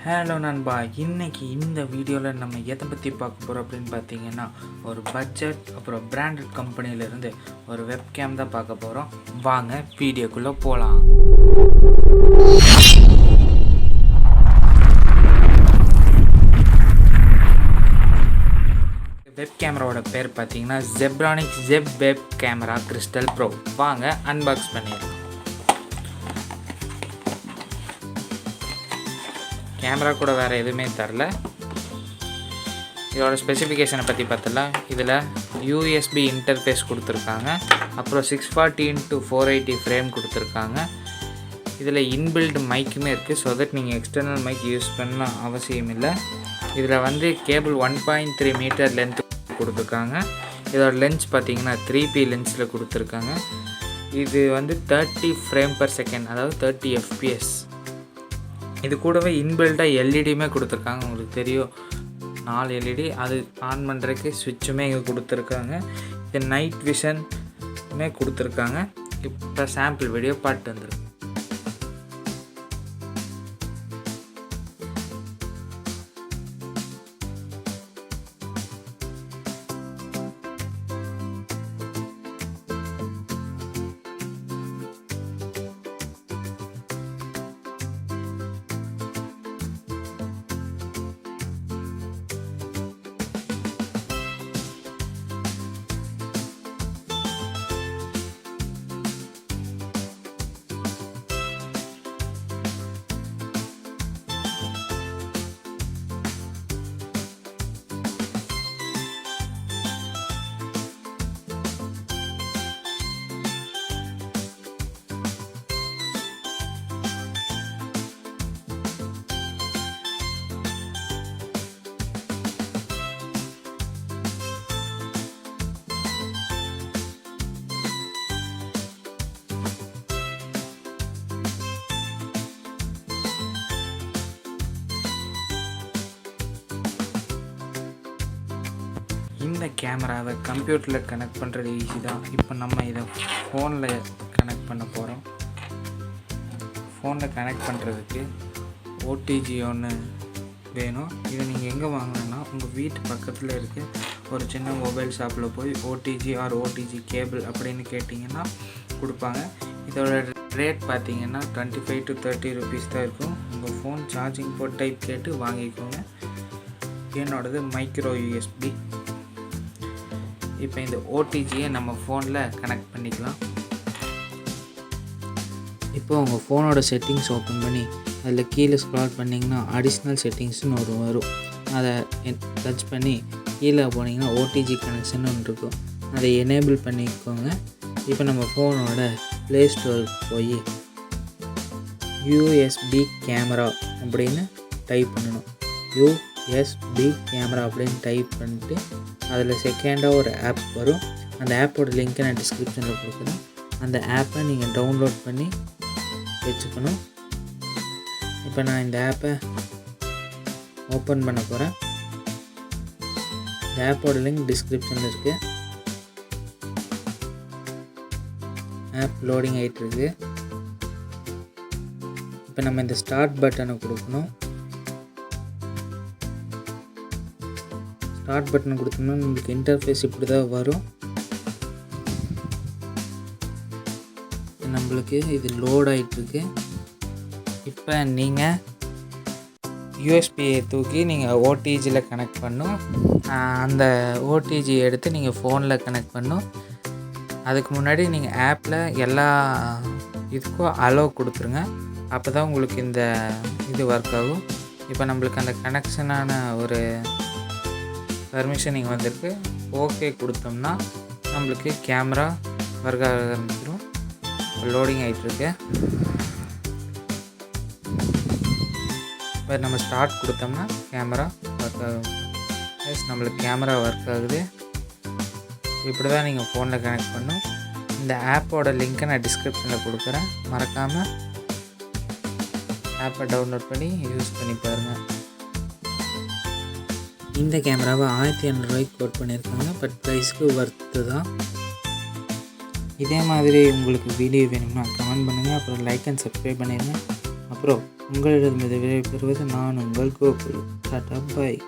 Hello நண்பா, இன்றைக்கி இந்த வீடியோவில் நம்ம எதை பற்றி பார்க்க போகிறோம் அப்படின்னு பார்த்தீங்கன்னா, ஒரு பட்ஜெட் அப்புறம் பிராண்டட் கம்பெனியிலேருந்து ஒரு வெப்கேம் தான் பார்க்க போகிறோம். வாங்க வீடியோக்குள்ளே போகலாம். வெப் கேமராவோட பேர் பார்த்தீங்கன்னா Zebronics web camera crystal bro. வாங்க அன்பாக்ஸ் பண்ணிடலாம். கேமரா கூட வேறு எதுவுமே தரல. இதோட ஸ்பெசிஃபிகேஷனை பற்றி பார்த்தலாம். இதில் USB இன்டர்ஃபேஸ் கொடுத்துருக்காங்க, அப்புறம் 640x480 ஃப்ரேம் கொடுத்துருக்காங்க. இதில் இன்பில்ட் மைக்குமே இருக்குது, ஸோ தட் நீங்கள் எக்ஸ்டர்னல் மைக் யூஸ் பண்ண அவசியம் இல்லை. இதில் கேபிள் 1.3 மீட்டர் லென்த் கொடுத்துருக்காங்க. இதோட லென்ஸ் பார்த்தீங்கன்னா 3P லென்ஸில் கொடுத்துருக்காங்க. இது 30 ஃப்ரேம் பர் செகண்ட், அதாவது 30 FPS. இது கூடவே இன்பில்டாக எல்இடியுமே கொடுத்துருக்காங்க. உங்களுக்கு தெரியும், 4 எல்இடி. அது ஆன் பண்ணுறதுக்கு ஸ்விட்சுமே இங்கே கொடுத்துருக்காங்க. இது நைட் விஷனுமே கொடுத்துருக்காங்க. இப்போ சாம்பிள் வீடியோ பாட்டு வந்துருக்கு. இந்த கேமராவை கம்ப்யூட்டரில் கனெக்ட் பண்ணுறது ஈஸி தான். இப்போ நம்ம இதை ஃபோனில் கனெக்ட் பண்ண போகிறோம். ஃபோனில் கனெக்ட் பண்ணுறதுக்கு OTG ஒன்று வேணும். இதை நீங்கள் எங்கே வாங்கணுன்னா, உங்கள் வீட்டு பக்கத்தில் இருக்க ஒரு சின்ன மொபைல் ஷாப்பில் போய் OTG கேபிள் அப்படின்னு கேட்டிங்கன்னா கொடுப்பாங்க. இதோட ரேட் பார்த்தீங்கன்னா 25 to 30 rupees தான் இருக்கும். உங்கள் ஃபோன் சார்ஜிங் போர்ட் டைப் கேட்டு வாங்கிக்கோங்க. என்னோடது மைக்ரோ USB. இப்போ இந்த OTGயை நம்ம ஃபோனில் கனெக்ட் பண்ணிக்கலாம். இப்போ உங்கள் ஃபோனோட செட்டிங்ஸ் ஓப்பன் பண்ணி அதில் கீழே ஸ்க்ரால் பண்ணிங்கன்னா அடிஷ்னல் செட்டிங்ஸ்னு ஒரு வரும். அதை டச் பண்ணி கீழே போனீங்கன்னா OTG கனெக்ஷன் ஒன்று இருக்கும். அதை எனேபிள் பண்ணிக்கோங்க. இப்போ நம்ம ஃபோனோட ப்ளே ஸ்டோருக்கு போய் USB கேமரா அப்படின்னு டைப் பண்ணணும். USB கேமரா அப்படின்னு டைப் பண்ணிட்டு அதில் செகண்டாக ஒரு ஆப் வரும். அந்த ஆப்போட லிங்க்கை நான் டிஸ்கிரிப்ஷனில் கொடுக்குறேன். அந்த ஆப்பை நீங்கள் டவுன்லோட் பண்ணி வச்சுக்கணும். இப்போ நான் இந்த ஆப்பை ஓப்பன் பண்ண போகிறேன். இந்த ஆப்போட லிங்க் டிஸ்கிரிப்ஷனில் இருக்குது. ஆப் லோடிங் ஆகிட்டுருக்கு. இப்போ நம்ம இந்த ஸ்டார்ட் பட்டனை கொடுக்கணும். ஸ்டார்ட் பட்டன் கொடுத்தோம்னா உங்களுக்கு இன்டர்ஃபேஸ் இப்படி தான் வரும். நம்மளுக்கு இது லோட் ஆகிட்டுருக்கு. இப்போ நீங்கள் யூஎஸ்பியை தூக்கி நீங்கள் OTGயில் கனெக்ட் பண்ணும். அந்த OTG எடுத்து நீங்கள் ஃபோனில் கனெக்ட் பண்ணும். அதுக்கு முன்னாடி நீங்கள் ஆப்பில் எல்லா இதுக்கும் அலோவ் கொடுத்துருங்க. அப்போ தான் உங்களுக்கு இந்த இது ஒர்க் ஆகும். இப்போ நம்மளுக்கு அந்த கனெக்ஷனான ஒரு பர்மிஷனிங் வந்திருக்கு. ஓகே கொடுத்தோம்னா நம்மளுக்கு கேமரா ஒர்க் ஆக ஆரம்பிச்சிடும். லோடிங் ஆகிட்டுருக்கு. இப்போ நம்ம ஸ்டார்ட் கொடுத்தோம்னா கேமரா ஒர்க் ஆகும். நம்மளுக்கு கேமரா ஒர்க் ஆகுது. இப்படி தான் நீங்கள் ஃபோனில் கனெக்ட் பண்ணும். இந்த ஆப்போட லிங்க்கை நான் டிஸ்கிரிப்ஷனில் கொடுக்குறேன். மறக்காமல் ஆப்பை டவுன்லோட் பண்ணி யூஸ் பண்ணி பாருங்கள். இந்த கேமராவை 1500 ரூபாய்க்கு கோட் பண்ணியிருக்காங்க. பட் ப்ரைஸ்க்கு ஒர்த்து தான். இதே மாதிரி உங்களுக்கு வீடியோ வேணும்னா கமெண்ட் பண்ணுங்கள். அப்புறம் லைக் அண்ட் சப்ஸ்கிரைப் பண்ணிடுங்க. அப்புறம் ப்ரோ. உங்களிடம் விடை பெறுவது நான் உங்கள் கோகுல். Tata bye.